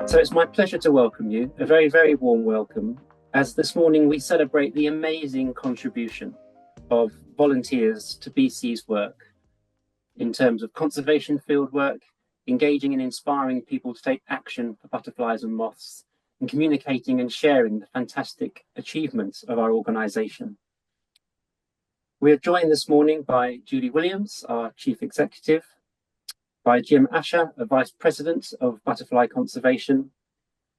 So it's my pleasure to welcome you, a very, very warm welcome, as this morning we celebrate the amazing contribution of volunteers to BC's work in terms of conservation fieldwork, engaging and inspiring people to take action for butterflies and moths, and communicating and sharing the fantastic achievements of our organisation. We are joined this morning by Julie Williams, our Chief Executive, by Jim Asher, a Vice President of Butterfly Conservation,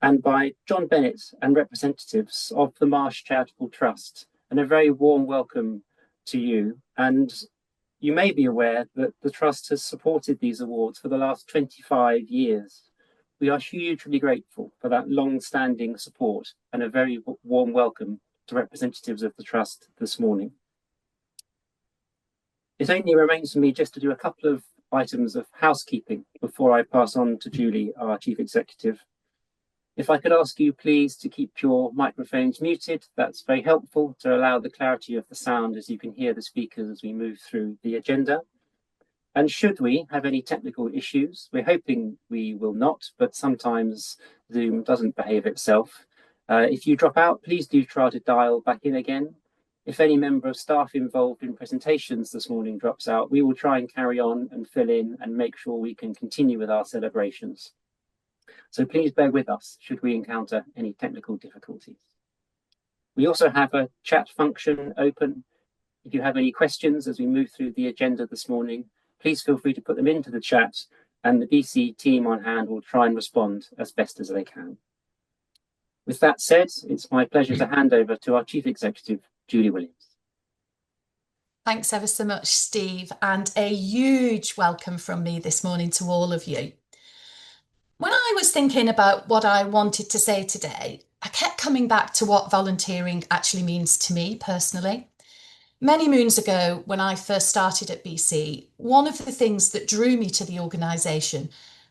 and by John Bennett and representatives of the Marsh Charitable Trust. And a very warm welcome to you. And you may be aware that the Trust has supported these awards for the last 25 years. We are hugely grateful for that long-standing support, and a very warm welcome to representatives of the Trust this morning. It only remains for me just to do a couple of items of housekeeping before I pass on to Julie, our Chief Executive. If I could ask you please to keep your microphones muted, that's very helpful to allow the clarity of the sound as you can hear the speakers as we move through the agenda. And should we have any technical issues, we're hoping we will not, but sometimes Zoom doesn't behave itself. If you drop out, please do try to dial back in again. If any member of staff involved in presentations this morning drops out, we will try and carry on and fill in and make sure we can continue with our celebrations. So please bear with us should we encounter any technical difficulties. We also have a chat function open. If you have any questions as we move through the agenda this morning, please feel free to put them into the chat, and the BC team on hand will try and respond as best as they can. With that said, it's my pleasure to hand over to our Chief Executive, Julie Williams. Thanks ever so much, Steve, and a huge welcome from me this morning to all of you. When I was thinking about what I wanted to say today, I kept coming back to what volunteering actually means to me personally. Many moons ago, when I first started at BC, one of the things that drew me to the organisation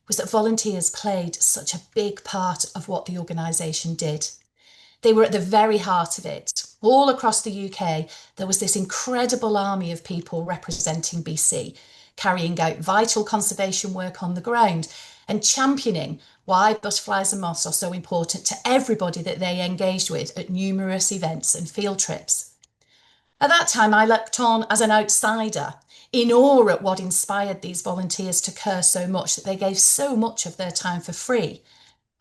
was that volunteers played such a big part of what the organisation did. They were at the very heart of it. All across the UK, there was this incredible army of people representing BC, carrying out vital conservation work on the ground and championing why butterflies and moths are so important to everybody that they engaged with at numerous events and field trips. At that time, I looked on as an outsider, in awe at what inspired these volunteers to care so much that they gave so much of their time for free,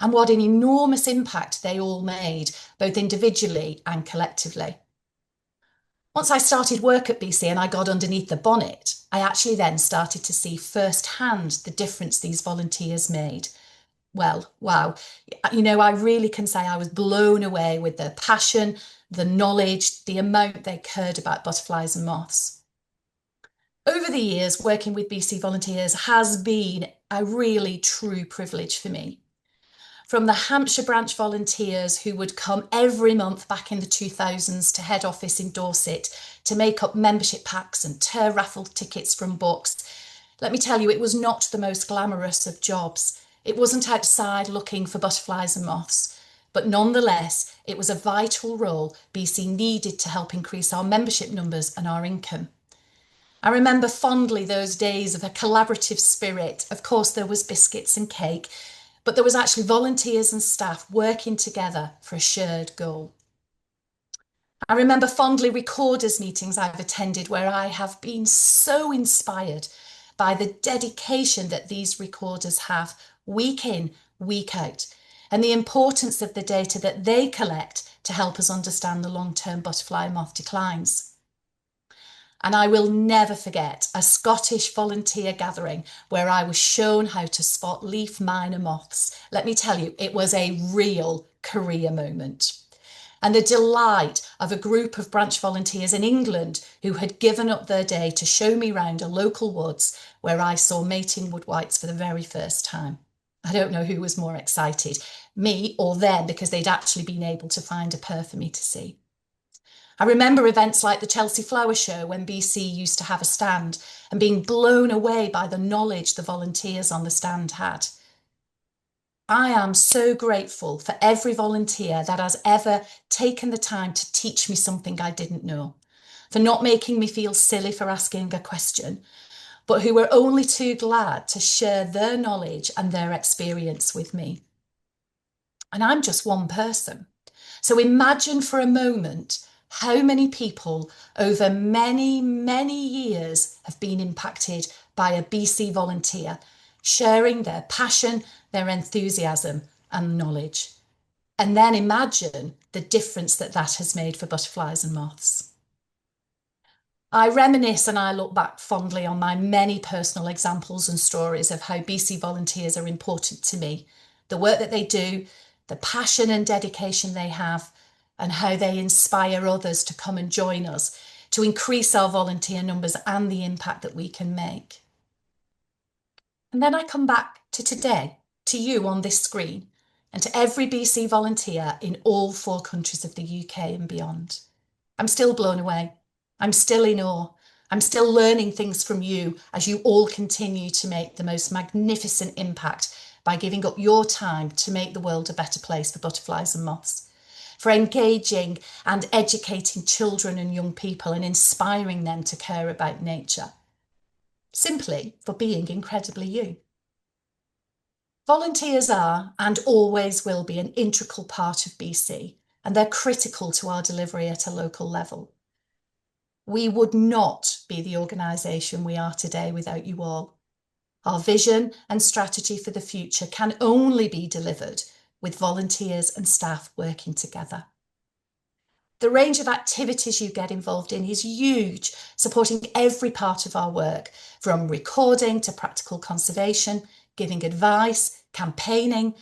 and what an enormous impact they all made, both individually and collectively. Once I started work at BC and I got underneath the bonnet, I actually then started to see firsthand the difference these volunteers made. Well, wow, I really can say I was blown away with their passion, the knowledge, the amount they cared about butterflies and moths. Over the years, working with BC volunteers has been a really true privilege for me. From the Hampshire branch volunteers who would come every month back in the 2000s to head office in Dorset to make up membership packs and tear raffle tickets from books. Let me tell you, it was not the most glamorous of jobs. It wasn't outside looking for butterflies and moths, but nonetheless, it was a vital role BC needed to help increase our membership numbers and our income. I remember fondly those days of a collaborative spirit. Of course, there was biscuits and cake, but there was actually volunteers and staff working together for a shared goal. I remember fondly recorders meetings I've attended where I have been so inspired by the dedication that these recorders have week in, week out, and the importance of the data that they collect to help us understand the long-term butterfly and moth declines. And I will never forget a Scottish volunteer gathering where I was shown how to spot leaf miner moths. Let me tell you, it was a real career moment. And the delight of a group of branch volunteers in England who had given up their day to show me round a local woods where I saw mating wood whites for the very first time. I don't know who was more excited, me or them, because they'd actually been able to find a pair for me to see. I remember events like the Chelsea Flower Show when BC used to have a stand and being blown away by the knowledge the volunteers on the stand had. I am so grateful for every volunteer that has ever taken the time to teach me something I didn't know, for not making me feel silly for asking a question, but who were only too glad to share their knowledge and their experience with me. And I'm just one person. So imagine for a moment how many people over many, many years have been impacted by a BC volunteer, sharing their passion, their enthusiasm and knowledge. And then imagine the difference that that has made for butterflies and moths. I reminisce and I look back fondly on my many personal examples and stories of how BC volunteers are important to me, the work that they do, the passion and dedication they have, and how they inspire others to come and join us to increase our volunteer numbers and the impact that we can make. And then I come back to today, to you on this screen, and to every BC volunteer in all 4 countries of the UK and beyond. I'm still blown away. I'm still in awe. I'm still learning things from you as you all continue to make the most magnificent impact by giving up your time to make the world a better place for butterflies and moths, for engaging and educating children and young people and inspiring them to care about nature. Simply for being incredibly you. Volunteers are and always will be an integral part of BC, and they're critical to our delivery at a local level. We would not be the organisation we are today without you all. Our vision and strategy for the future can only be delivered with volunteers and staff working together. The range of activities you get involved in is huge, supporting every part of our work, from recording to practical conservation, giving advice, campaigning,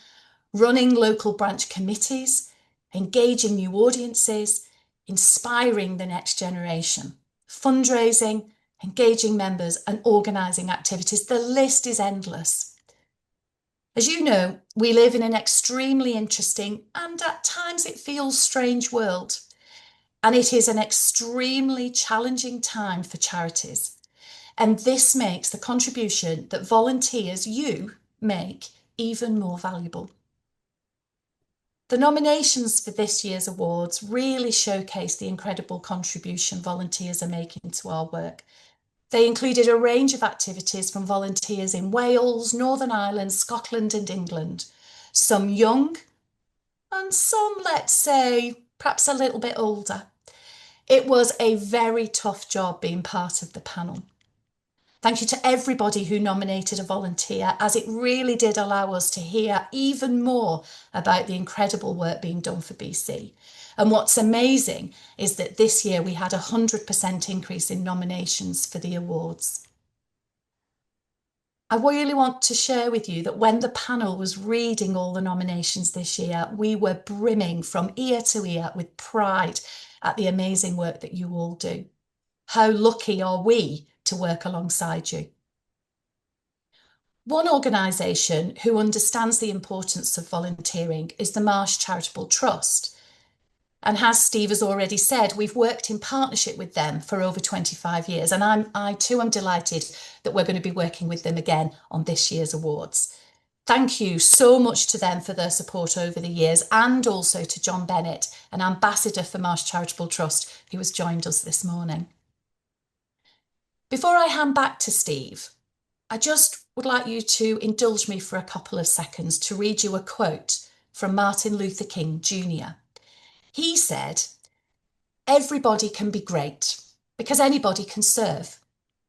running local branch committees, engaging new audiences, inspiring the next generation, fundraising, engaging members and organising activities. The list is endless. As you know, we live in an extremely interesting and at times it feels strange world. And it is an extremely challenging time for charities. And this makes the contribution that volunteers, you, make even more valuable. The nominations for this year's awards really showcase the incredible contribution volunteers are making to our work. They included a range of activities from volunteers in Wales, Northern Ireland, Scotland and England. Some young and some, let's say, perhaps a little bit older. It was a very tough job being part of the panel. Thank you to everybody who nominated a volunteer, as it really did allow us to hear even more about the incredible work being done for BC. And what's amazing is that this year we had a 100% increase in nominations for the awards. I really want to share with you that when the panel was reading all the nominations this year, we were brimming from ear to ear with pride at the amazing work that you all do. How lucky are we to work alongside you? One organisation who understands the importance of volunteering is the Marsh Charitable Trust. And as Steve has already said, we've worked in partnership with them for over 25 years. And I too am delighted that we're going to be working with them again on this year's awards. Thank you so much to them for their support over the years, and also to John Bennett, an ambassador for Marsh Charitable Trust, who has joined us this morning. Before I hand back to Steve, I just would like you to indulge me for a couple of seconds to read you a quote from Martin Luther King Jr. He said, "Everybody can be great because anybody can serve.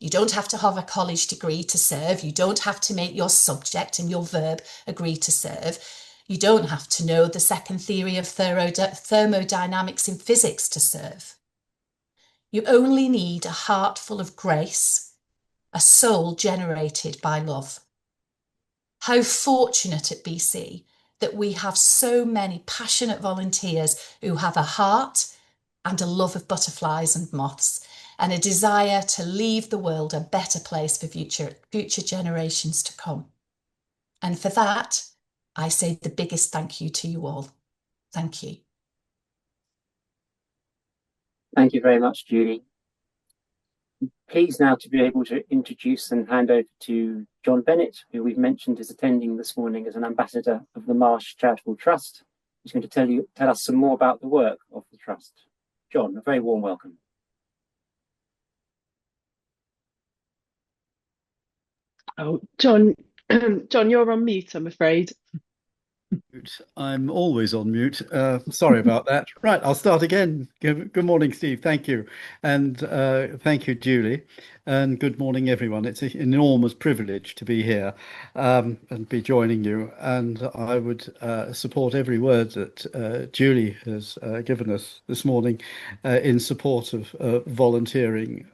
You don't have to have a college degree to serve. You don't have to make your subject and your verb agree to serve. You don't have to know the second theory of thermodynamics in physics to serve. You only need a heart full of grace, a soul generated by love." How fortunate at BC that we have so many passionate volunteers who have a heart and a love of butterflies and moths, and a desire to leave the world a better place for future generations to come. And for that, I say the biggest thank you to you all. Thank you. Thank you very much, Julie. Pleased now to be able to introduce and hand over to John Bennett, who we've mentioned is attending this morning as an ambassador of the Marsh Charitable Trust. He's going to tell us some more about the work of the Trust. John, a very warm welcome. Oh, John, John, you're on mute, I'm afraid. I'm always on mute. Sorry about that. Right, I'll start again. Good morning, Steve. Thank you. And thank you, Julie. And good morning, everyone. It's an enormous privilege to be here and be joining you. And I would support every word that Julie has given us this morning in support of volunteering.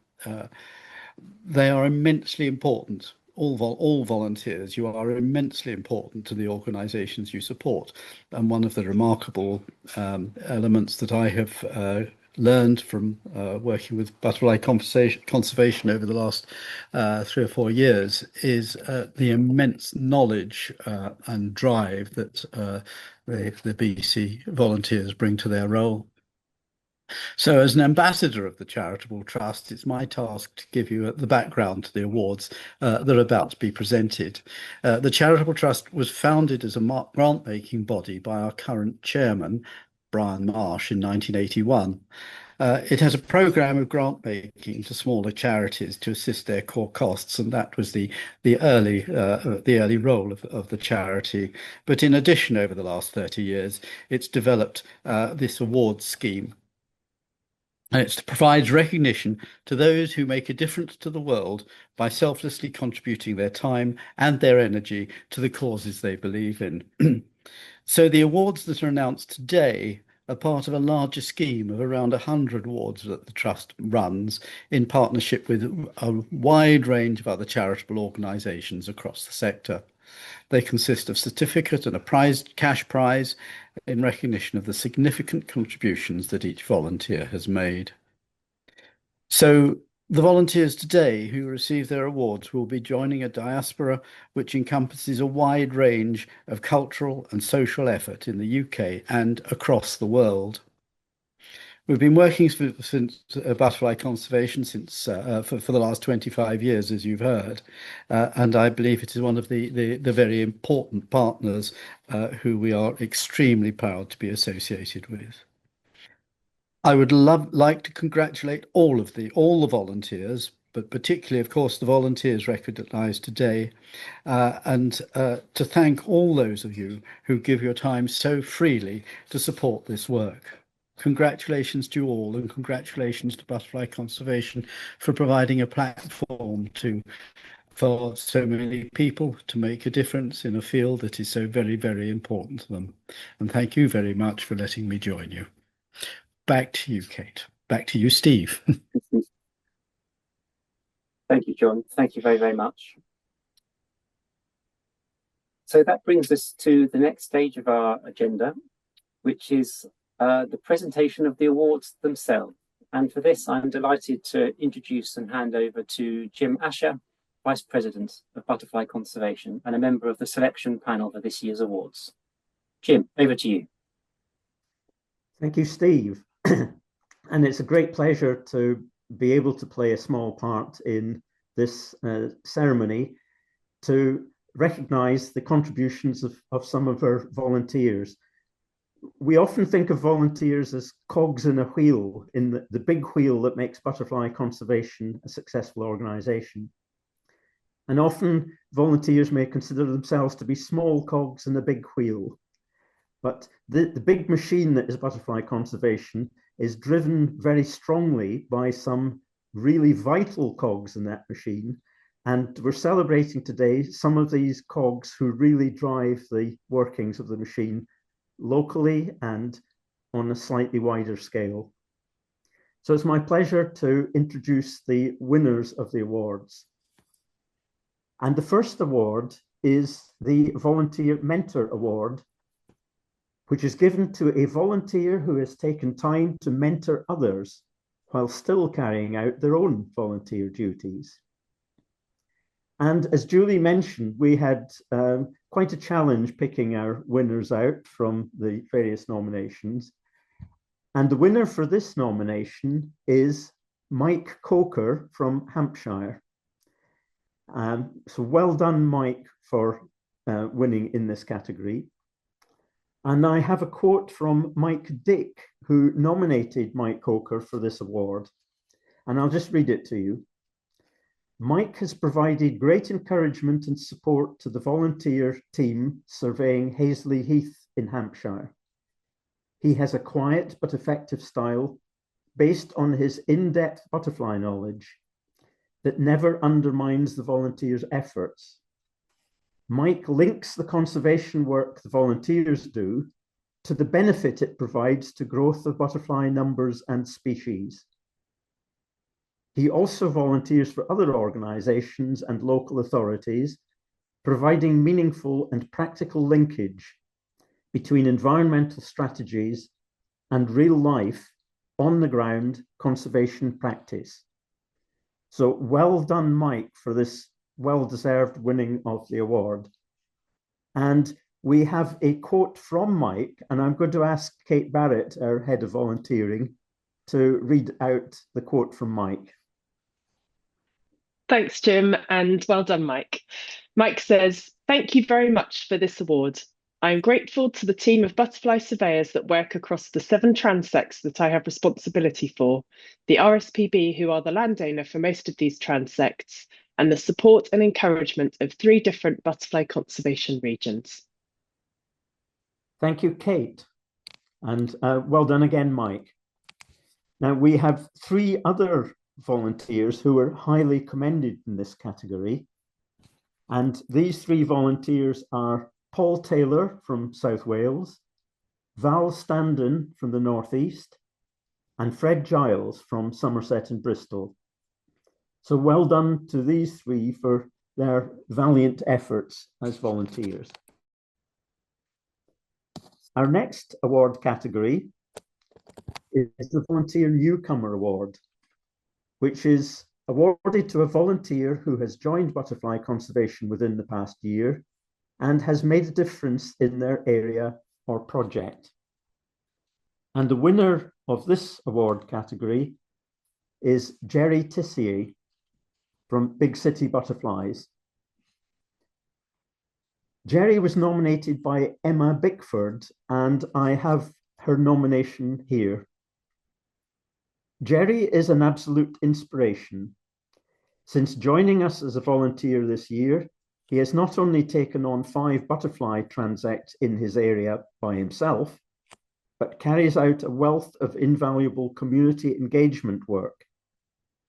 They are immensely important. All volunteers, you are immensely important to the organisations you support. And one of the remarkable elements that I have learned from working with butterfly conservation over the last 3 or 4 years is the immense knowledge and drive that the BC volunteers bring to their role. So, as an ambassador of the Charitable Trust, it's my task to give you the background to the awards that are about to be presented. The Charitable Trust was founded as a grant-making body by our current chairman, Brian Marsh, in 1981. It has a programme of grant making to smaller charities to assist their core costs, and that was the early role of the charity. But in addition, over the last 30 years, it's developed this awards scheme. And it provides recognition to those who make a difference to the world by selflessly contributing their time and their energy to the causes they believe in. So the awards that are announced today are part of a larger scheme of around 100 awards that the Trust runs in partnership with a wide range of other charitable organisations across the sector. They consist of certificate and a cash prize in recognition of the significant contributions that each volunteer has made. So the volunteers today who receive their awards will be joining a diaspora which encompasses a wide range of cultural and social effort in the UK and across the world. We've been working since butterfly conservation for the last 25 years, as you've heard, and I believe it is one of the very important partners who we are extremely proud to be associated with. I would like to congratulate all the volunteers, but particularly, of course, the volunteers recognised today, and to thank all those of you who give your time so freely to support this work. Congratulations to you all, and congratulations to Butterfly Conservation for providing a platform for so many people to make a difference in a field that is so very, very important to them. And thank you very much for letting me join you. Back to you, Kate. Back to you, Steve. Thank you, John. Thank you very, very much. So that brings us to the next stage of our agenda, which is the presentation of the awards themselves. And for this, I'm delighted to introduce and hand over to Jim Asher, Vice President of Butterfly Conservation and a member of the selection panel for this year's awards. Jim, over to you. Thank you, Steve. And it's a great pleasure to be able to play a small part in this ceremony to recognise the contributions of some of our volunteers. We often think of volunteers as cogs in a wheel, in the big wheel that makes butterfly conservation a successful organisation. And often volunteers may consider themselves to be small cogs in a big wheel. But the big machine that is butterfly conservation is driven very strongly by some really vital cogs in that machine. And we're celebrating today some of these cogs who really drive the workings of the machine locally and on a slightly wider scale. So it's my pleasure to introduce the winners of the awards. And the first award is the Volunteer Mentor Award, which is given to a volunteer who has taken time to mentor others while still carrying out their own volunteer duties. And as Julie mentioned, we had quite a challenge picking our winners out from the various nominations. And the winner for this nomination is Mike Coker from Hampshire. So well done, Mike, for winning in this category. And I have a quote from Mike Dick, who nominated Mike Coker for this award. And I'll just read it to you. Mike has provided great encouragement and support to the volunteer team surveying Hazley Heath in Hampshire. He has a quiet but effective style based on his in-depth butterfly knowledge that never undermines the volunteers' efforts. Mike links the conservation work the volunteers do to the benefit it provides to growth of butterfly numbers and species. He also volunteers for other organizations and local authorities, providing meaningful and practical linkage between environmental strategies and real life on the ground conservation practice. So well done, Mike, for this well-deserved winning of the award. And we have a quote from Mike, and I'm going to ask Kate Barrett, our head of volunteering, to read out the quote from Mike. Thanks, Jim, and well done, Mike. Mike says, "Thank you very much for this award. I am grateful to the team of butterfly surveyors that work across the 7 transects that I have responsibility for, the RSPB, who are the landowner for most of these transects, and the support and encouragement of 3 different butterfly conservation regions." Thank you, Kate. And well done again, Mike. Now, we have 3 other volunteers who are highly commended in this category. And these 3 volunteers are Paul Taylor from South Wales, Val Standen from the Northeast, and Fred Giles from Somerset and Bristol. So well done to these 3 for their valiant efforts as volunteers. Our next award category is the Volunteer Newcomer Award, which is awarded to a volunteer who has joined butterfly conservation within the past year and has made a difference in their area or project. And the winner of this award category is Jerry Tissier from Big City Butterflies. Jerry was nominated by Emma Bickford, and I have her nomination here. Jerry is an absolute inspiration. Since joining us as a volunteer this year, he has not only taken on 5 butterfly transects in his area by himself, but carries out a wealth of invaluable community engagement work,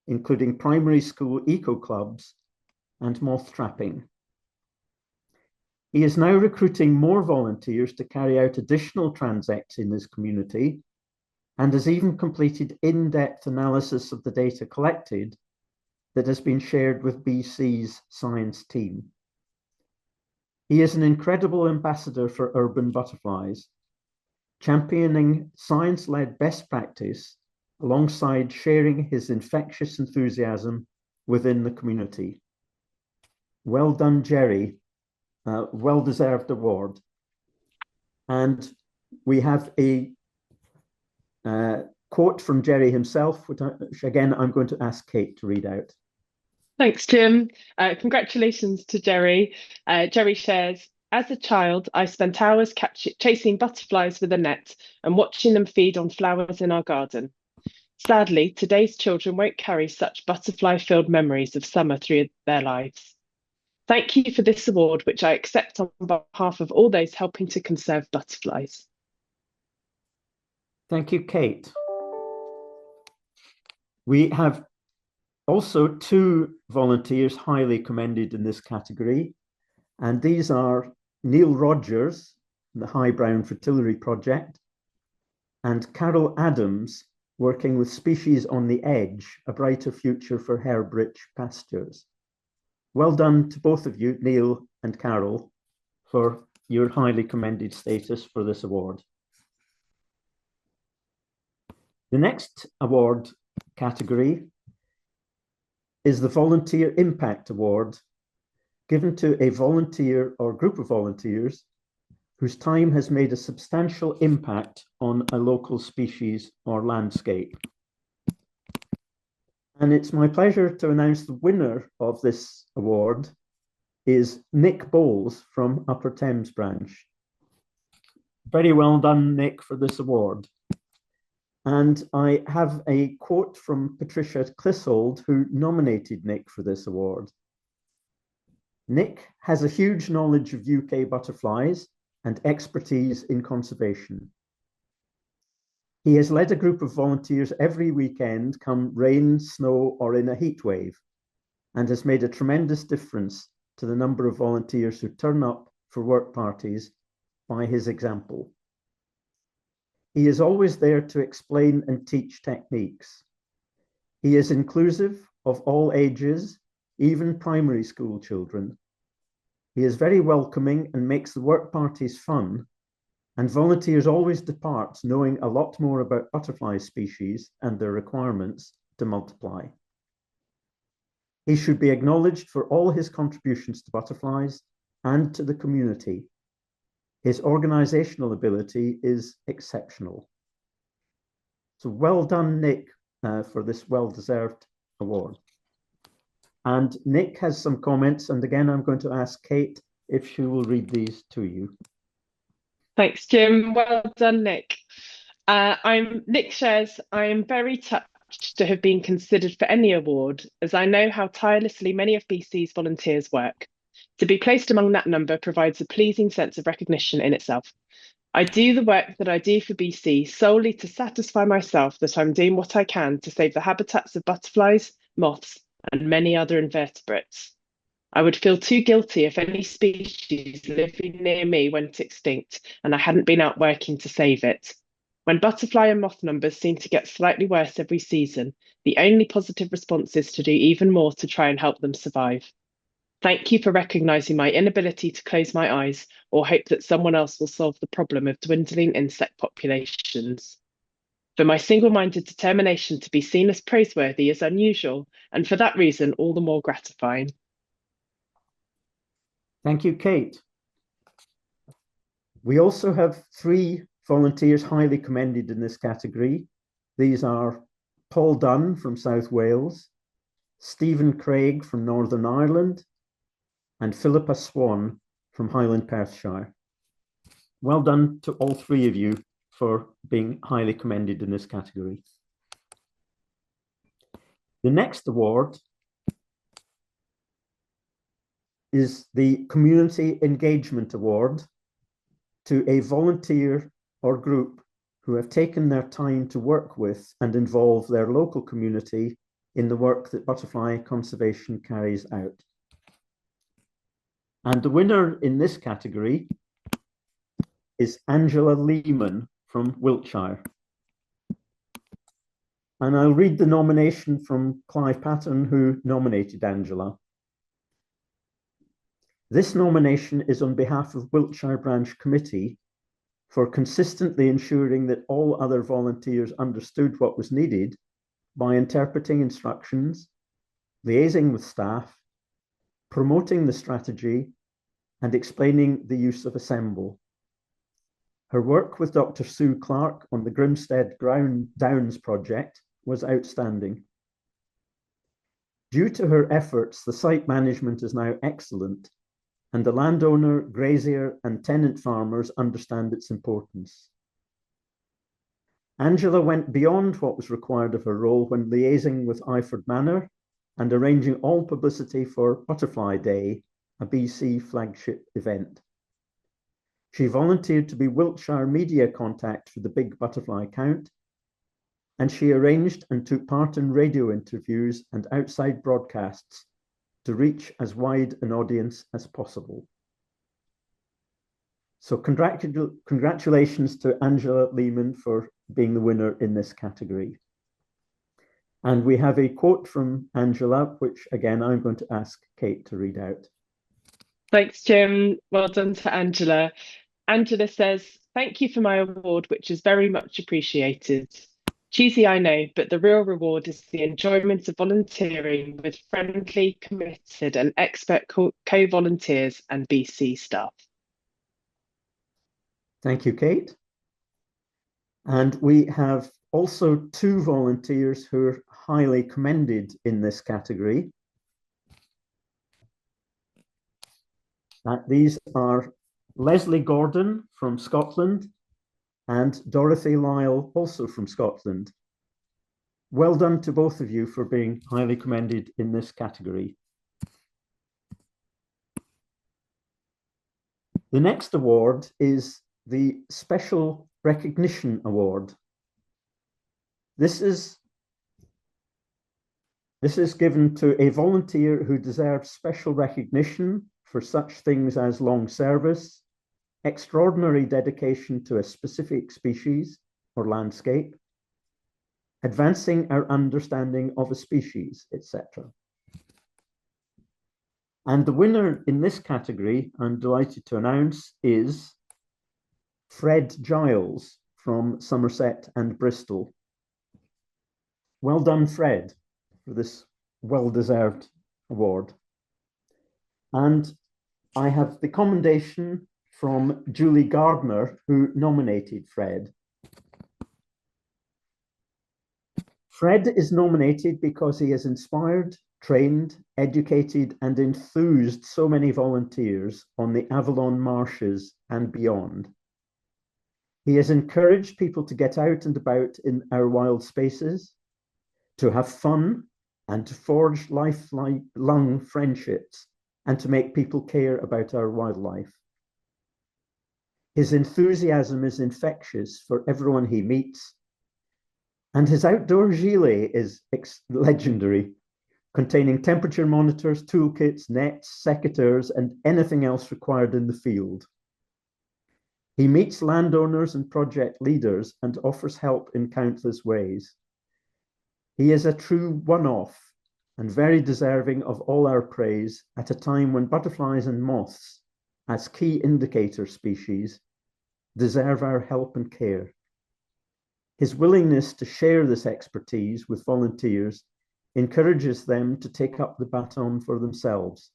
including primary school eco clubs and moth trapping. He is now recruiting more volunteers to carry out additional transects in his community, and has even completed in-depth analysis of the data collected that has been shared with BC's science team. He is an incredible ambassador for urban butterflies, championing science-led best practice alongside sharing his infectious enthusiasm within the community. Well done, Jerry. Well-deserved award. And we have a quote from Jerry himself, which again, I'm going to ask Kate to read out. Thanks, Jim. Congratulations to Jerry. Jerry shares, "As a child, I spent hours chasing butterflies with a net and watching them feed on flowers in our garden. Sadly, today's children won't carry such butterfly-filled memories of summer through their lives. Thank you for this award, which I accept on behalf of all those helping to conserve butterflies." Thank you, Kate. We have also 2 volunteers highly commended in this category, and these are Neil Rogers, the High Brown Fritillary Project, and Carol Adams, working with Species on the Edge, a brighter future for herb-rich pastures. Well done to both of you, Neil and Carol, for your highly commended status for this award. The next award category is the Volunteer Impact Award, given to a volunteer or group of volunteers whose time has made a substantial impact on a local species or landscape. And it's my pleasure to announce the winner of this award is Nick Bowles from Upper Thames branch. Very well done, Nick, for this award. And I have a quote from Patricia Clissold, who nominated Nick for this award. Nick has a huge knowledge of UK butterflies and expertise in conservation. He has led a group of volunteers every weekend, come rain, snow, or in a heat wave, and has made a tremendous difference to the number of volunteers who turn up for work parties by his example. He is always there to explain and teach techniques. He is inclusive of all ages, even primary school children. He is very welcoming and makes the work parties fun, and volunteers always depart knowing a lot more about butterfly species and their requirements to multiply. He should be acknowledged for all his contributions to butterflies and to the community. His organizational ability is exceptional. So well done, Nick, for this well-deserved award. And Nick has some comments, and again, I'm going to ask Kate if she will read these to you. Thanks, Jim. Well done, Nick. Nick shares, I am very touched to have been considered for any award, as I know how tirelessly many of BC's volunteers work. To be placed among that number provides a pleasing sense of recognition in itself. I do the work that I do for BC solely to satisfy myself that I'm doing what I can to save the habitats of butterflies, moths, and many other invertebrates. I would feel too guilty if any species living near me went extinct and I hadn't been out working to save it. When butterfly and moth numbers seem to get slightly worse every season, the only positive response is to do even more to try and help them survive. Thank you for recognising my inability to close my eyes or hope that someone else will solve the problem of dwindling insect populations. For my single-minded determination to be seen as praiseworthy is unusual, and for that reason, all the more gratifying. Thank you, Kate. We also have 3 volunteers highly commended in this category. These are Paul Dunn from South Wales, Stephen Craig from Northern Ireland, and Philippa Swan from Highland Perthshire. Well done to all 3 of you for being highly commended in this category. The next award is the Community Engagement Award to a volunteer or group who have taken their time to work with and involve their local community in the work that butterfly conservation carries out. And the winner in this category is Angela Lehman from Wiltshire. And I'll read the nomination from Clive Patton, who nominated Angela. This nomination is on behalf of Wiltshire Branch Committee for consistently ensuring that all other volunteers understood what was needed by interpreting instructions, liaising with staff, promoting the strategy, and explaining the use of Assemble. Her work with Dr. Sue Clark on the Grimstead Downs project was outstanding. Due to her efforts, the site management is now excellent, and the landowner, grazier, and tenant farmers understand its importance. Angela went beyond what was required of her role when liaising with Iford Manor and arranging all publicity for Butterfly Day, a BC flagship event. She volunteered to be Wiltshire media contact for the Big Butterfly Count, and she arranged and took part in radio interviews and outside broadcasts to reach as wide an audience as possible. So congratulations to Angela Lehman for being the winner in this category. And we have a quote from Angela, which again, I'm going to ask Kate to read out. Thanks, Jim. Well done to Angela. Angela says, "Thank you for my award, which is very much appreciated. Cheesy, I know, but the real reward is the enjoyment of volunteering with friendly, committed and expert co-volunteers and BC staff." Thank you, Kate. And we have also 2 volunteers who are highly commended in this category. These are Leslie Gordon from Scotland and Dorothy Lyle, also from Scotland. Well done to both of you for being highly commended in this category. The next award is the Special Recognition Award. This is given to a volunteer who deserves special recognition for such things as long service, extraordinary dedication to a specific species or landscape, advancing our understanding of a species, etc. And the winner in this category, I'm delighted to announce, is Fred Giles from Somerset and Bristol. Well done, Fred, for this well-deserved award. And I have the commendation from Julie Gardner, who nominated Fred. Fred is nominated because he has inspired, trained, educated, and enthused so many volunteers on the Avalon marshes and beyond. He has encouraged people to get out and about in our wild spaces, to have fun, and to forge lifelong friendships, and to make people care about our wildlife. His enthusiasm is infectious for everyone he meets, and his outdoor gilet is legendary, containing temperature monitors, toolkits, nets, secateurs, and anything else required in the field. He meets landowners and project leaders and offers help in countless ways. He is a true one-off and very deserving of all our praise at a time when butterflies and moths, as key indicator species, deserve our help and care. His willingness to share this expertise with volunteers encourages them to take up the baton for themselves.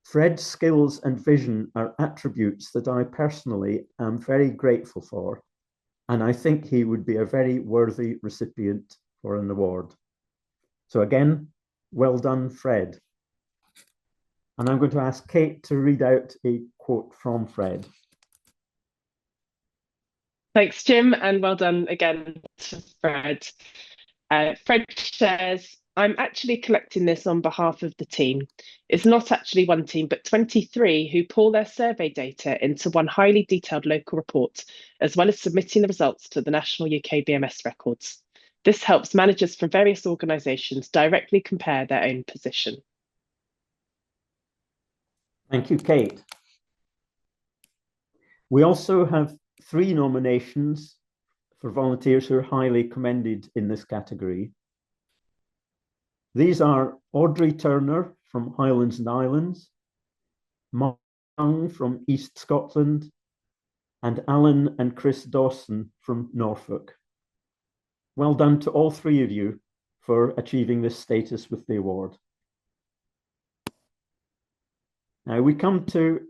Fred's skills and vision are attributes that I personally am very grateful for, and I think he would be a very worthy recipient for an award. So again, well done, Fred. And I'm going to ask Kate to read out a quote from Fred. Thanks, Jim, and well done again to Fred. Fred shares, I'm actually collecting this on behalf of the team. It's not actually one team, but 23 who pull their survey data into one highly detailed local report, as well as submitting the results to the National UK BMS records. This helps managers from various organisations directly compare their own position. Thank you, Kate. We also have 3 nominations for volunteers who are highly commended in this category. These are Audrey Turner from Highlands and Islands, Mark Young from East Scotland, and Alan and Chris Dawson from Norfolk. Well done to all 3 of you for achieving this status with the award. Now we come to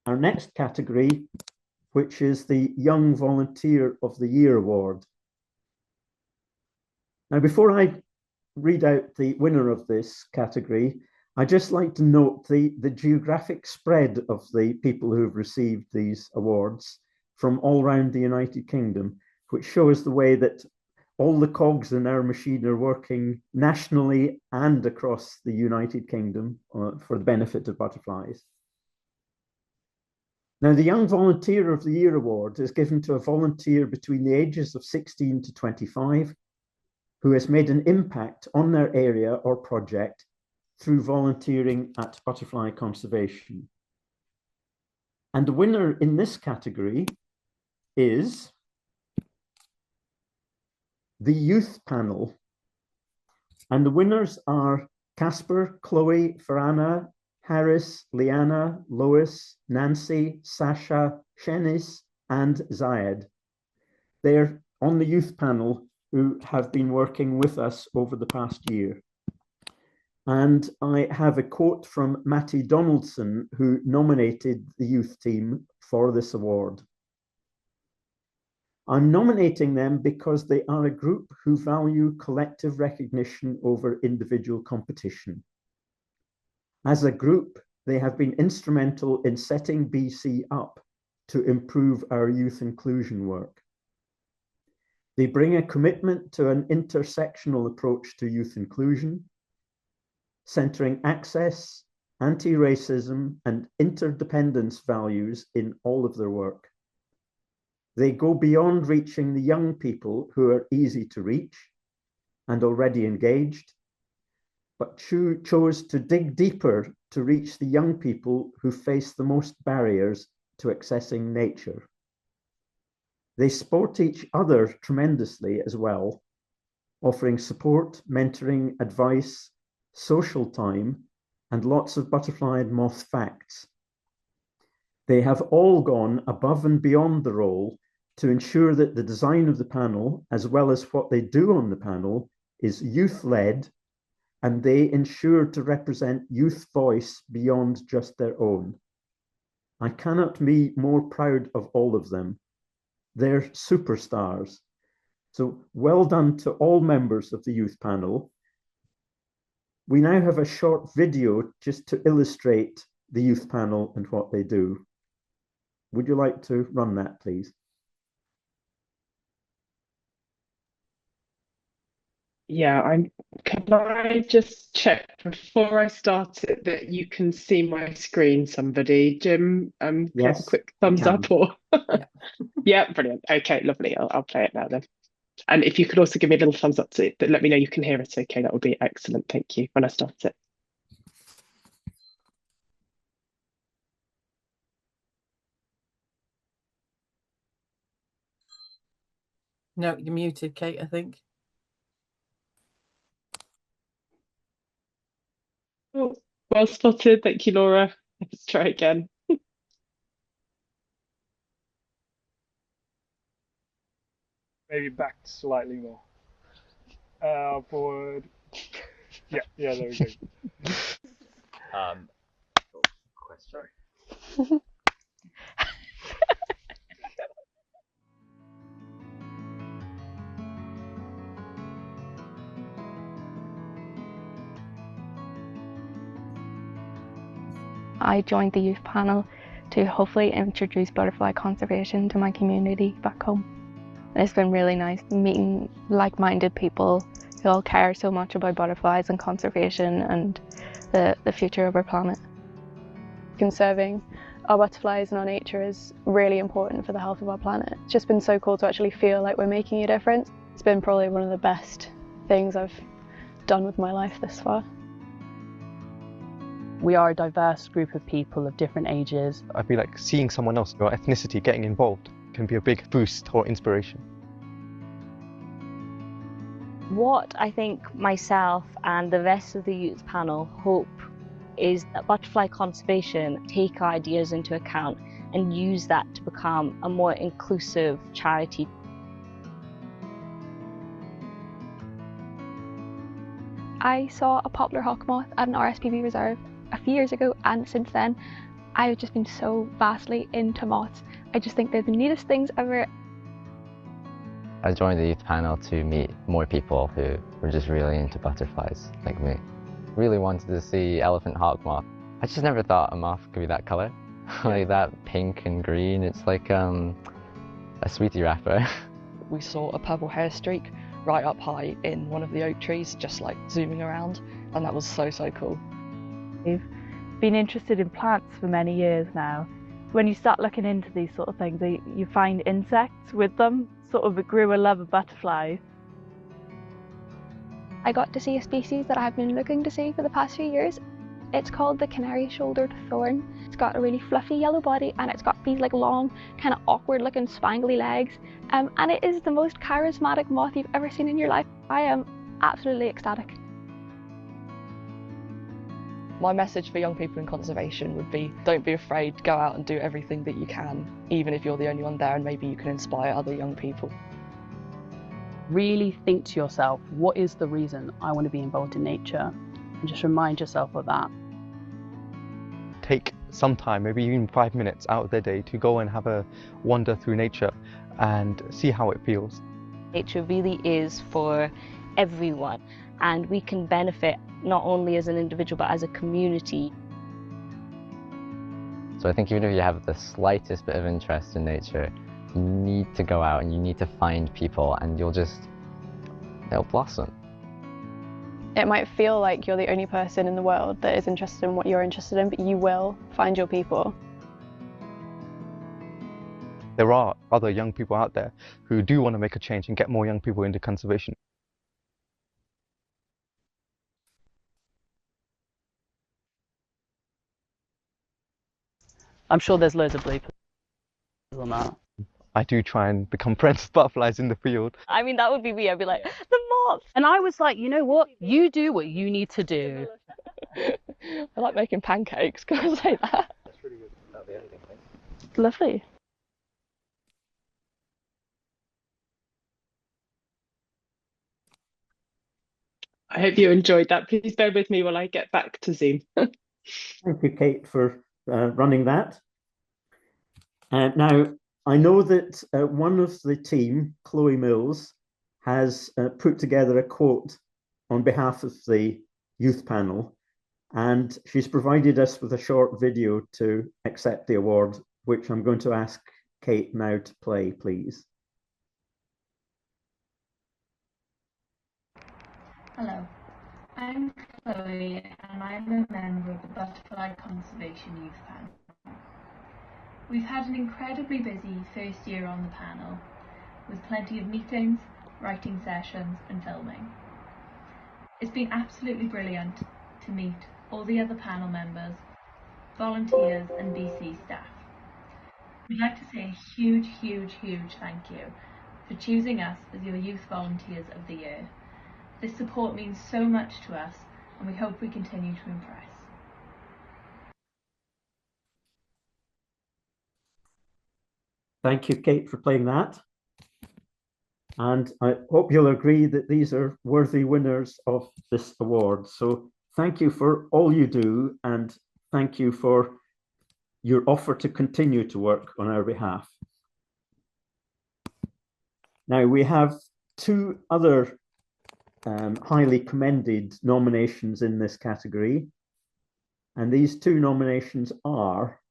our next category, which is the Young Volunteer of the Year Award. Now, before I read out the winner of this category, I'd just like to note the geographic spread of the people who have received these awards from all around the United Kingdom, which shows the way that all the cogs in our machine are working nationally and across the United Kingdom for the benefit of butterflies. Now, the Young Volunteer of the Year Award is given to a volunteer between the ages of 16 to 25 who has made an impact on their area or project through volunteering at butterfly conservation. And the winner in this category is the youth panel. And the winners are Casper, Chloe, Farana, Harris, Liana, Lois, Nancy, Sasha, Shenis, and Zayed. They're on the youth panel who have been working with us over the past year. And I have a quote from Matty Donaldson, who nominated the youth team for this award. I'm nominating them because they are a group who value collective recognition over individual competition. As a group, they have been instrumental in setting BC up to improve our youth inclusion work. They bring a commitment to an intersectional approach to youth inclusion, centering access, anti-racism, and interdependence values in all of their work. They go beyond reaching the young people who are easy to reach and already engaged, but chose to dig deeper to reach the young people who face the most barriers to accessing nature. They support each other tremendously as well, offering support, mentoring, advice, social time, and lots of butterfly and moth facts. They have all gone above and beyond the role to ensure that the design of the panel, as well as what they do on the panel, is youth-led, and they ensure to represent youth voice beyond just their own. I cannot be more proud of all of them. They're superstars. So well done to all members of the youth panel. We now have a short video just to illustrate the youth panel and what they do. Would you like to run that, please? Yeah, can I just check before I start it that you can see my screen, somebody? Jim, can I have a Yes, quick thumbs up or? Yeah. Yeah, brilliant. Okay, lovely. I'll play it now then. And if you could also give me a little thumbs up to let me know you can hear it okay, that would be excellent. Thank you when I start it. No, you're muted, Kate, I think. Oh, well spotted. Thank you, Laura. Let's try again. Maybe back slightly more. Forward. Yeah, there we go. Question. I joined the youth panel to hopefully introduce butterfly conservation to my community back home. And it's been really nice meeting like-minded people who all care so much about butterflies and conservation and the future of our planet. Conserving our butterflies and our nature is really important for the health of our planet. It's just been so cool to actually feel like we're making a difference. It's been probably one of the best things I've done with my life this far. We are a diverse group of people of different ages. I feel like seeing someone else, your ethnicity, getting involved can be a big boost or inspiration. What I think myself and the rest of the youth panel hope is that butterfly conservation take our ideas into account and use that to become a more inclusive charity. I saw a poplar hawk moth at an RSPB reserve a few years ago, and since then I've just been so vastly into moths. I just think they're the neatest things ever. I joined the youth panel to meet more people who were just really into butterflies like me. Really wanted to see elephant hawk moth. I just never thought a moth could be that color. Like that pink and green, it's like a sweetie wrapper. We saw a purple hair streak right up high in one of the oak trees, just like zooming around, and that was so cool. We've been interested in plants for many years now. When you start looking into these sort of things, you find insects with them, sort of grew a love of butterflies. I got to see a species that I've been looking to see for the past few years. It's called the canary-shouldered thorn. It's got a really fluffy yellow body and it's got these like long, kind of awkward looking spangly legs. And it is the most charismatic moth you've ever seen in your life. I am absolutely ecstatic. My message for young people in conservation would be, don't be afraid, go out and do everything that you can, even if you're the only one there, and maybe you can inspire other young people. Really think to yourself, what is the reason I want to be involved in nature? And just remind yourself of that. Take some time, maybe even 5 minutes out of their day to go and have a wander through nature and see how it feels. Nature really is for everyone, and we can benefit not only as an individual but as a community. So I think even if you have the slightest bit of interest in nature, you need to go out and you need to find people, and they'll blossom. It might feel like you're the only person in the world that is interested in what you're interested in, but you will find your people. There are other young people out there who do want to make a change and get more young people into conservation. I'm sure there's loads of bleepers on that. I do try and become friends with butterflies in the field. I mean, that would be me. I'd be like, the moths. And I was like, you know what? You do what you need to do. I like making pancakes. Can I say that? That's really good. That'll be editing, thanks. Lovely. I hope you enjoyed that. Please bear with me while I get back to Zoom. Thank you, Kate, for running that. Now, I know that one of the team, Chloe Mills, has put together a quote on behalf of the youth panel, and she's provided us with a short video to accept the award, which I'm going to ask Kate now to play, please. Hello, I'm Chloe and I'm a member of the Butterfly Conservation Youth Panel. We've had an incredibly busy first year on the panel, with plenty of meetings, writing sessions and filming. It's been absolutely brilliant to meet all the other panel members, volunteers and BC staff. We'd like to say a huge thank you for choosing us as your Youth Volunteers of the Year. This support means so much to us and we hope we continue to impress. Thank you, Kate, for playing that. And I hope you'll agree that these are worthy winners of this award. So thank you for all you do, and thank you for your offer to continue to work on our behalf. Now we have two other highly commended nominations in this category. And these two nominations are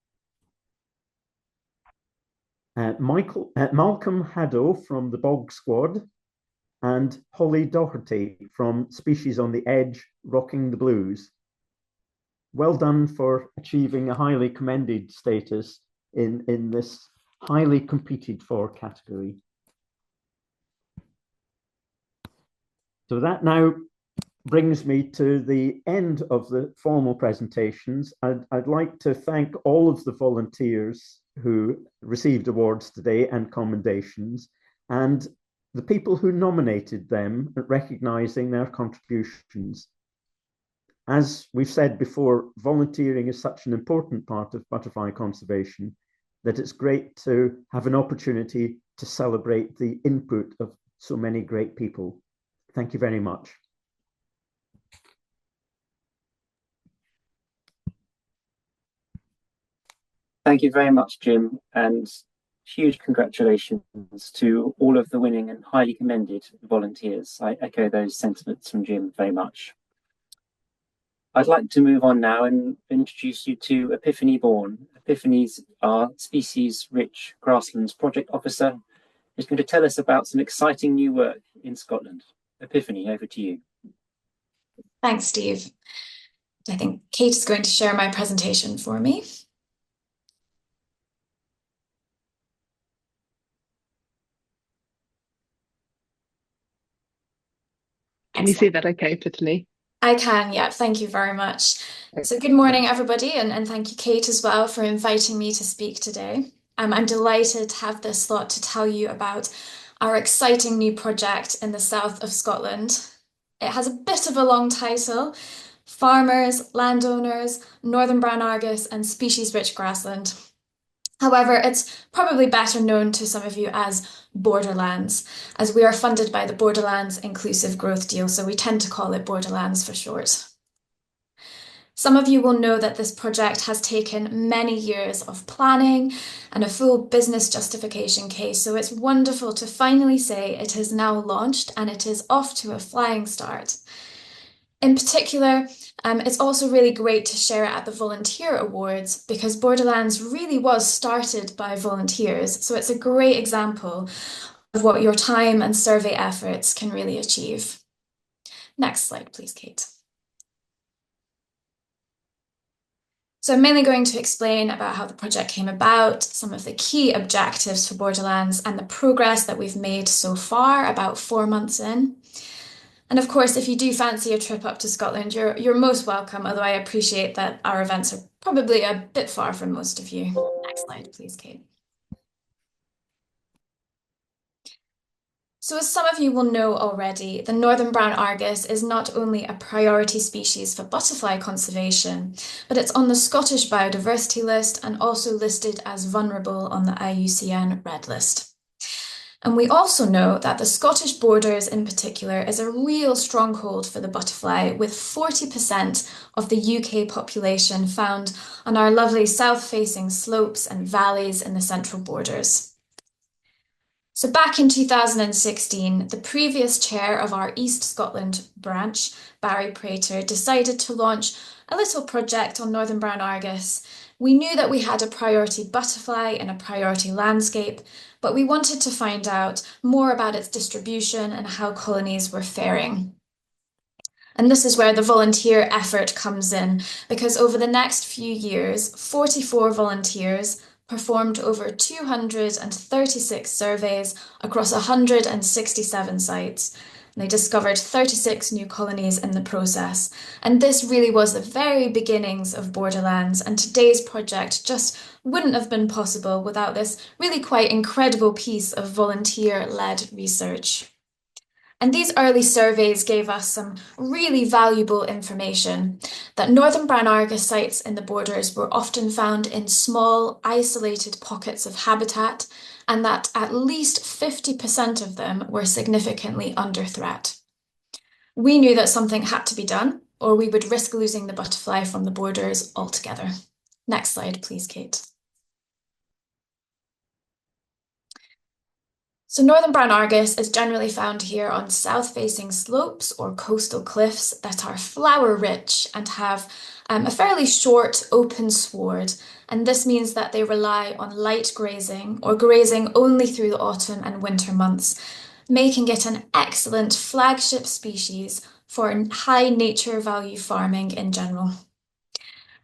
Malcolm Haddo from the Bog Squad and Holly Doherty from Species on the Edge, Rocking the Blues. Well done for achieving a highly commended status in this highly competed for category. So that now brings me to the end of the formal presentations. I'd like to thank all of the volunteers who received awards today and commendations, and the people who nominated them, recognizing their contributions. As we've said before, volunteering is such an important part of butterfly conservation that it's great to have an opportunity to celebrate the input of so many great people. Thank you very much. Thank you very much, Jim, and huge congratulations to all of the winning and highly commended volunteers. I echo those sentiments from Jim very much. I'd like to move on now and introduce you to Apithanny Bourne. Apithanny's our species-rich grasslands project officer, who's going to tell us about some exciting new work in Scotland. Apithanny, over to you. Thanks, Steve. I think Kate is going to share my presentation for me. Can you see that okay, Apithanny? I can, yeah, thank you very much. So good morning, everybody, and thank you, Kate, as well, for inviting me to speak today. I'm delighted to have this slot to tell you about our exciting new project in the south of Scotland. It has a bit of a long title: Farmers, Landowners, Northern Brown Argus and Species-Rich Grassland. However, it's probably better known to some of you as Borderlands, as we are funded by the Borderlands Inclusive Growth Deal, so we tend to call it Borderlands for short. Some of you will know that this project has taken many years of planning and a full business justification case, so it's wonderful to finally say it is now launched and it is off to a flying start. In particular, it's also really great to share it at the Volunteer Awards because Borderlands really was started by volunteers. So it's a great example of what your time and survey efforts can really achieve. Next slide, please, Kate. So I'm mainly going to explain about how the project came about, some of the key objectives for Borderlands, and the progress that we've made so far, about 4 months in. And of course, if you do fancy a trip up to Scotland, you're most welcome, although I appreciate that our events are probably a bit far from most of you. Next slide, please, Kate. So as some of you will know already, the northern brown argus is not only a priority species for butterfly conservation, but it's on the Scottish biodiversity list and also listed as vulnerable on the IUCN Red List. And we also know that the Scottish Borders in particular is a real stronghold for the butterfly, with 40% of the UK population found on our lovely south-facing slopes and valleys in the central Borders. So back in 2016, the previous chair of our East Scotland branch, Barry Prater, decided to launch a little project on northern brown argus. We knew that we had a priority butterfly in a priority landscape, but we wanted to find out more about its distribution and how colonies were faring. And this is where the volunteer effort comes in, because over the next few years, 44 volunteers performed over 236 surveys across 167 sites. They discovered 36 new colonies in the process. And this really was the very beginnings of Borderlands. And today's project just wouldn't have been possible without this really quite incredible piece of volunteer-led research. And these early surveys gave us some really valuable information that northern brown argus sites in the Borders were often found in small, isolated pockets of habitat, and that at least 50% of them were significantly under threat. We knew that something had to be done, or we would risk losing the butterfly from the Borders altogether. Next slide, please, Kate. So northern brown argus is generally found here on south-facing slopes or coastal cliffs that are flower-rich and have a fairly short open sward, and this means that they rely on light grazing or grazing only through the autumn and winter months, making it an excellent flagship species for high nature value farming in general.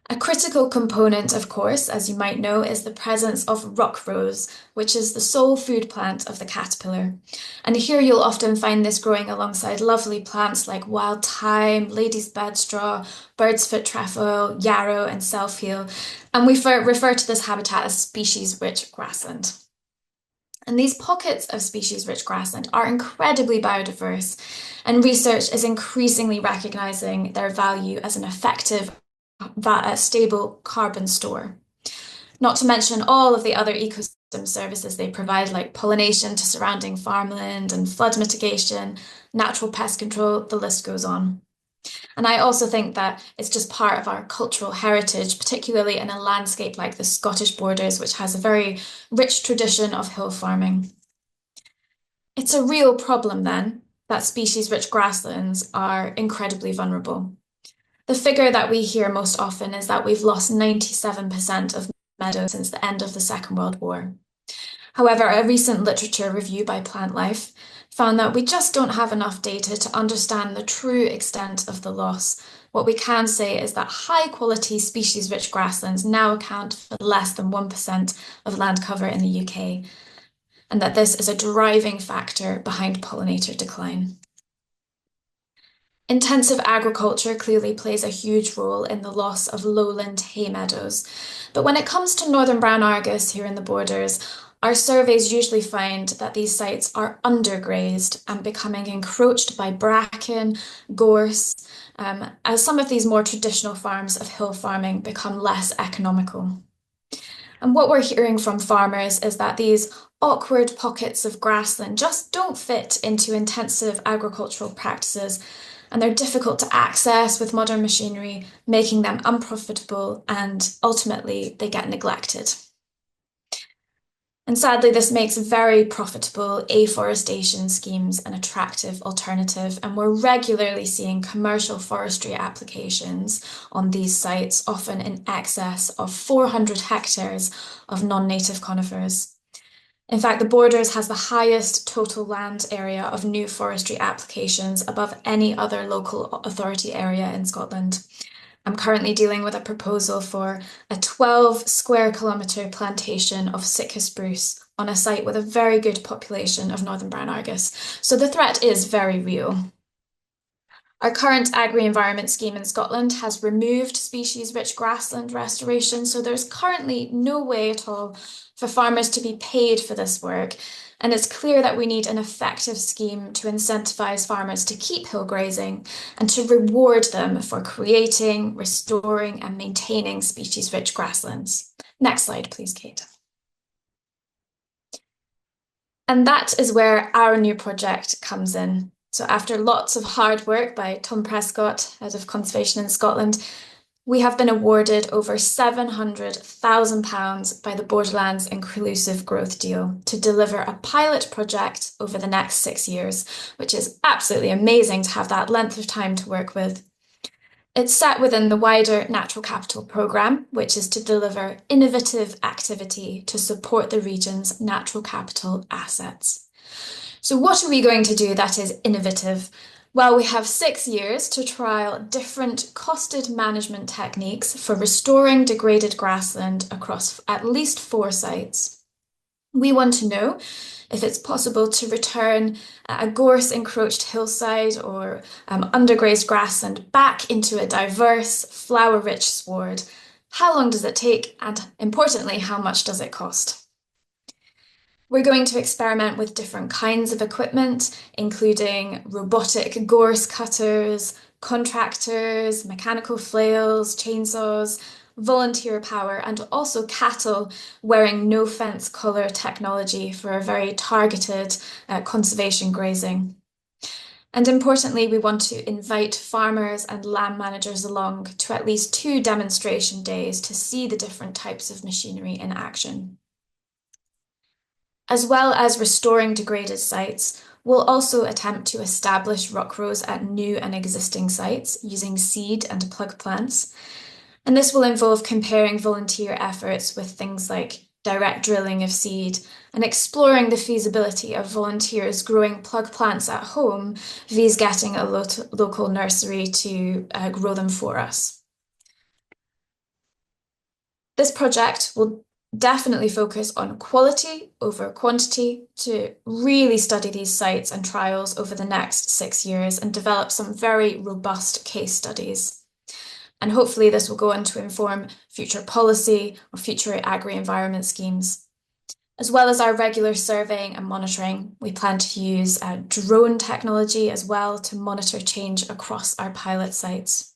A critical component, of course, as you might know, is the presence of rock rose, which is the sole food plant of the caterpillar. And here you'll often find this growing alongside lovely plants like wild thyme, lady's bedstraw, bird's foot trefoil, yarrow, and self-heal. And we refer to this habitat as species-rich grassland. And these pockets of species-rich grassland are incredibly biodiverse, and research is increasingly recognizing their value as an effective stable carbon store. Not to mention all of the other ecosystem services they provide, like pollination to surrounding farmland and flood mitigation, natural pest control, the list goes on. And I also think that it's just part of our cultural heritage, particularly in a landscape like the Scottish Borders, which has a very rich tradition of hill farming. It's a real problem then that species-rich grasslands are incredibly vulnerable. The figure that we hear most often is that we've lost 97% of meadows since the end of the Second World War. However, a recent literature review by Plant Life found that we just don't have enough data to understand the true extent of the loss. What we can say is that high-quality species-rich grasslands now account for less than 1% of land cover in the UK, and that this is a driving factor behind pollinator decline. Intensive agriculture clearly plays a huge role in the loss of lowland hay meadows. But when it comes to northern brown argus here in the Borders, our surveys usually find that these sites are undergrazed and becoming encroached by bracken, gorse, as some of these more traditional forms of hill farming become less economical. And what we're hearing from farmers is that these awkward pockets of grassland just don't fit into intensive agricultural practices, and they're difficult to access with modern machinery, making them unprofitable, and ultimately they get neglected. And sadly, this makes very profitable afforestation schemes an attractive alternative, and we're regularly seeing commercial forestry applications on these sites, often in excess of 400 hectares of non-native conifers. In fact, the Borders has the highest total land area of new forestry applications above any other local authority area in Scotland. I'm currently dealing with a proposal for a 12 square kilometre plantation of Sitka spruce on a site with a very good population of northern brown Argus. So the threat is very real. Our current agri-environment scheme in Scotland has removed species-rich grassland restoration, so there's currently no way at all for farmers to be paid for this work. And it's clear that we need an effective scheme to incentivise farmers to keep hill grazing and to reward them for creating, restoring and maintaining species-rich grasslands. Next slide, please, Kate. And that is where our new project comes in. So after lots of hard work by Tom Prescott, Head of Conservation in Scotland, we have been awarded over £700,000 by the Borderlands Inclusive Growth Deal to deliver a pilot project over the next 6 years, which is absolutely amazing to have that length of time to work with. It's set within the wider Natural Capital programme, which is to deliver innovative activity to support the region's natural capital assets. So what are we going to do that is innovative? Well, we have 6 years to trial different costed management techniques for restoring degraded grassland across at least 4 sites. We want to know if it's possible to return a gorse-encroached hillside or undergrazed grassland back into a diverse, flower-rich sward. How long does it take? And importantly, how much does it cost? We're going to experiment with different kinds of equipment, including robotic gorse cutters, contractors, mechanical flails, chainsaws, volunteer power, and also cattle wearing no-fence colour technology for a very targeted conservation grazing. And importantly, we want to invite farmers and land managers along to at least 2 demonstration days to see the different types of machinery in action. As well as restoring degraded sites, we'll also attempt to establish rock rows at new and existing sites using seed and plug plants. And this will involve comparing volunteer efforts with things like direct drilling of seed and exploring the feasibility of volunteers growing plug plants at home via getting a local nursery to grow them for us. This project will definitely focus on quality over quantity to really study these sites and trials over the next 6 years and develop some very robust case studies. And hopefully this will go on to inform future policy or future agri-environment schemes. As well as our regular surveying and monitoring, we plan to use drone technology as well to monitor change across our pilot sites.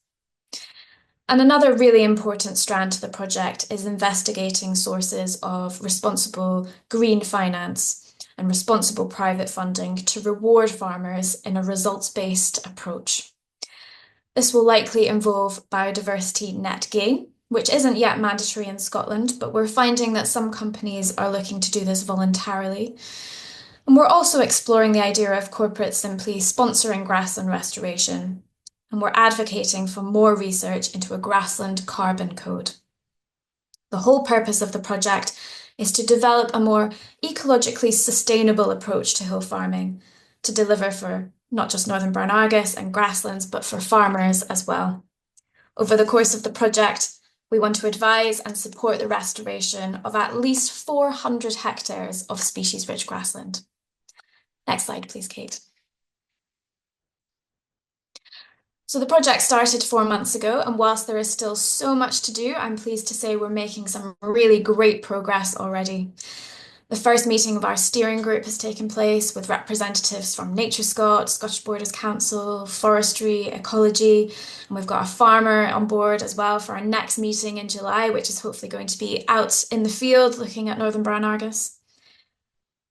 And another really important strand to the project is investigating sources of responsible green finance and responsible private funding to reward farmers in a results-based approach. This will likely involve biodiversity net gain, which isn't yet mandatory in Scotland, but we're finding that some companies are looking to do this voluntarily. And we're also exploring the idea of corporates simply sponsoring grassland restoration. And we're advocating for more research into a grassland carbon code. The whole purpose of the project is to develop a more ecologically sustainable approach to hill farming, to deliver for not just northern brown Argus and grasslands, but for farmers as well. Over the course of the project, we want to advise and support the restoration of at least 400 hectares of species-rich grassland. Next slide, please, Kate. So the project started 4 months ago, and whilst there is still so much to do, I'm pleased to say we're making some really great progress already. The first meeting of our steering group has taken place with representatives from NatureScot, Scottish Borders Council, Forestry, Ecology, and we've got a farmer on board as well for our next meeting in July, which is hopefully going to be out in the field looking at northern brown Argus.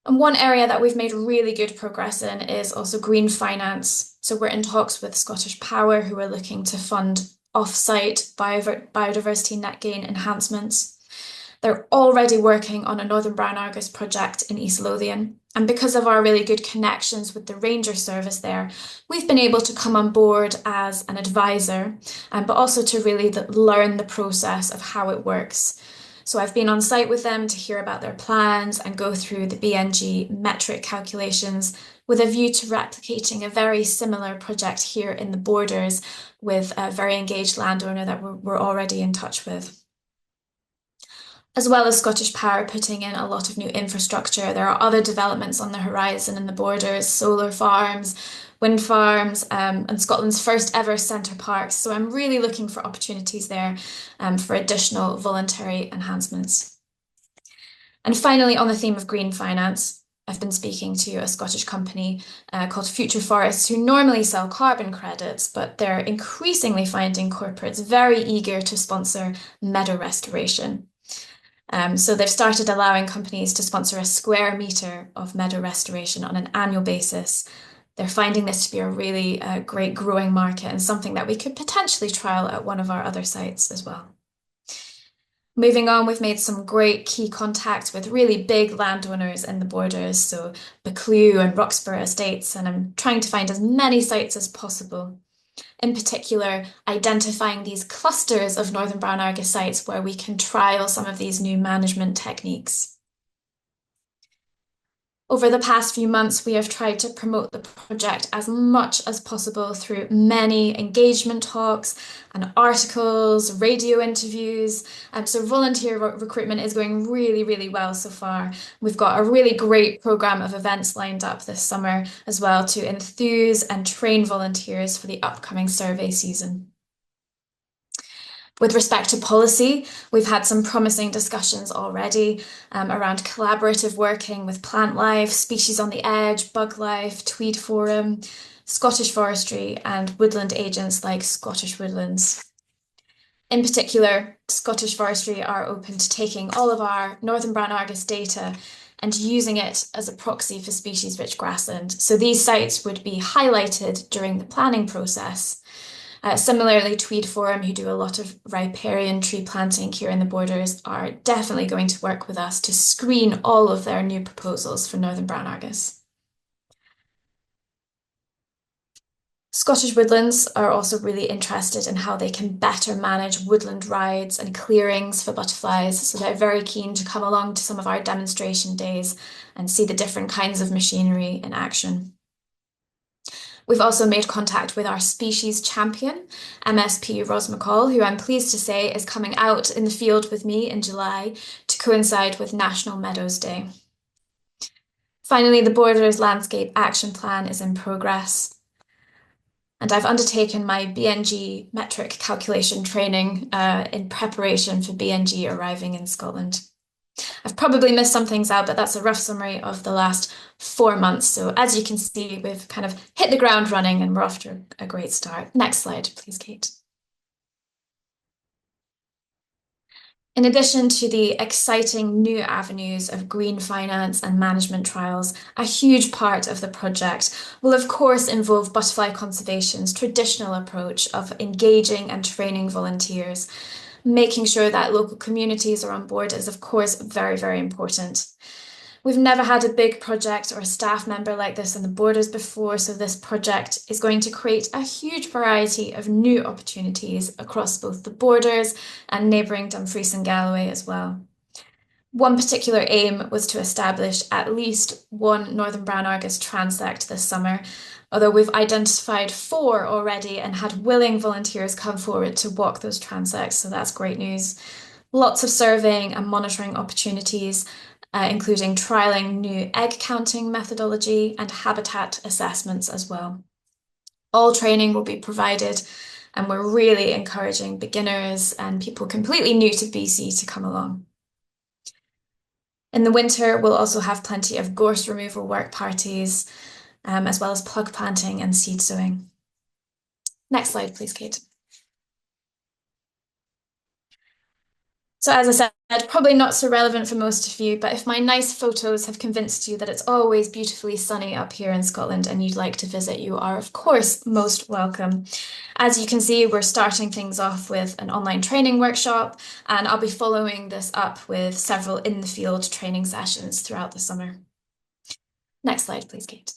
And one area that we've made really good progress in is also green finance. So we're in talks with Scottish Power, who are looking to fund off-site biodiversity net gain enhancements. They're already working on a Northern Brown Argus project in East Lothian. And because of our really good connections with the ranger service there, we've been able to come on board as an advisor, but also to really learn the process of how it works. So I've been on site with them to hear about their plans and go through the BNG metric calculations with a view to replicating a very similar project here in the Borders with a very engaged landowner that we're already in touch with. As well as Scottish Power putting in a lot of new infrastructure, there are other developments on the horizon in the Borders, solar farms, wind farms, and Scotland's first ever centre parks. So I'm really looking for opportunities there for additional voluntary enhancements. And finally, on the theme of green finance, I've been speaking to a Scottish company called Future Forests who normally sell carbon credits, but they're increasingly finding corporates very eager to sponsor meadow restoration. So they've started allowing companies to sponsor a square metre of meadow restoration on an annual basis. They're finding this to be a really great growing market and something that we could potentially trial at one of our other sites as well. Moving on, we've made some great key contacts with really big landowners in the Borders, so Buccleuch and Roxburgh estates, and I'm trying to find as many sites as possible. In particular, identifying these clusters of Northern Brown Argus sites where we can trial some of these new management techniques. Over the past few months, we have tried to promote the project as much as possible through many engagement talks and articles, radio interviews. So volunteer recruitment is going really, really well so far. We've got a really great programme of events lined up this summer as well to enthuse and train volunteers for the upcoming survey season. With respect to policy, we've had some promising discussions already around collaborative working with Plant Life, Species on the Edge, Bug Life, Tweed Forum, Scottish Forestry and woodland agents like Scottish Woodlands. In particular, Scottish Forestry are open to taking all of our Northern Brown Argus data and using it as a proxy for species-rich grassland. So these sites would be highlighted during the planning process. Similarly, Tweed Forum, who do a lot of riparian tree planting here in the Borders, are definitely going to work with us to screen all of their new proposals for Northern Brown Argus. Scottish Woodlands are also really interested in how they can better manage woodland rides and clearings for butterflies, so they're very keen to come along to some of our demonstration days and see the different kinds of machinery in action. We've also made contact with our species champion, MSP Ros McCall, who I'm pleased to say is coming out in the field with me in July to coincide with National Meadows Day. Finally, the Borders Landscape Action Plan is in progress. And I've undertaken my BNG metric calculation training in preparation for BNG arriving in Scotland. I've probably missed some things out, but that's a rough summary of the last 4 months. So as you can see, we've kind of hit the ground running and we're off to a great start. Next slide, please, Kate. In addition to the exciting new avenues of green finance and management trials, a huge part of the project will of course involve butterfly conservation's traditional approach of engaging and training volunteers. Making sure that local communities are on board is of course very, very important. We've never had a big project or a staff member like this in the Borders before, so this project is going to create a huge variety of new opportunities across both the Borders and neighbouring Dumfries and Galloway as well. One particular aim was to establish at least one Northern Brown Argus transect this summer, although we've identified 4 already and had willing volunteers come forward to walk those transects, so that's great news. Lots of surveying and monitoring opportunities, including trialling new egg counting methodology and habitat assessments as well. All training will be provided, and we're really encouraging beginners and people completely new to BC to come along. In the winter, we'll also have plenty of gorse removal work parties, as well as plug planting and seed sowing. Next slide, please, Kate. So as I said, probably not so relevant for most of you, but if my nice photos have convinced you that it's always beautifully sunny up here in Scotland and you'd like to visit, you are of course most welcome. As you can see, we're starting things off with an online training workshop, and I'll be following this up with several in the field training sessions throughout the summer. Next slide, please, Kate.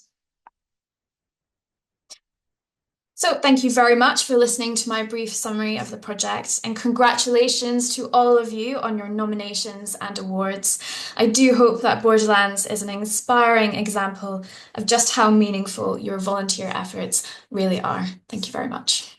So thank you very much for listening to my brief summary of the project, and congratulations to all of you on your nominations and awards. I do hope that Borderlands is an inspiring example of just how meaningful your volunteer efforts really are. Thank you very much.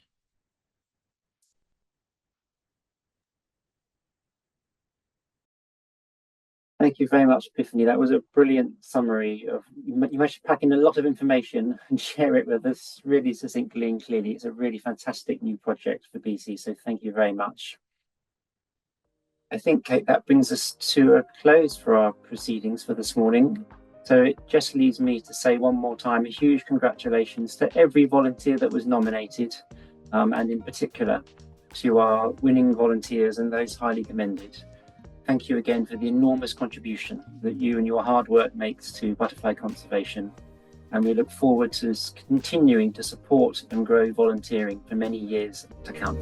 Thank you very much, Apithanny. That was a brilliant summary of, you managed to pack in a lot of information and share it with us really succinctly and clearly. It's a really fantastic new project for BC, so thank you very much. I think, Kate, that brings us to a close for our proceedings for this morning. So it just leaves me to say one more time, a huge congratulations to every volunteer that was nominated, and in particular to our winning volunteers and those highly commended. Thank you again for the enormous contribution that you and your hard work makes to butterfly conservation. And we look forward to continuing to support and grow volunteering for many years to come.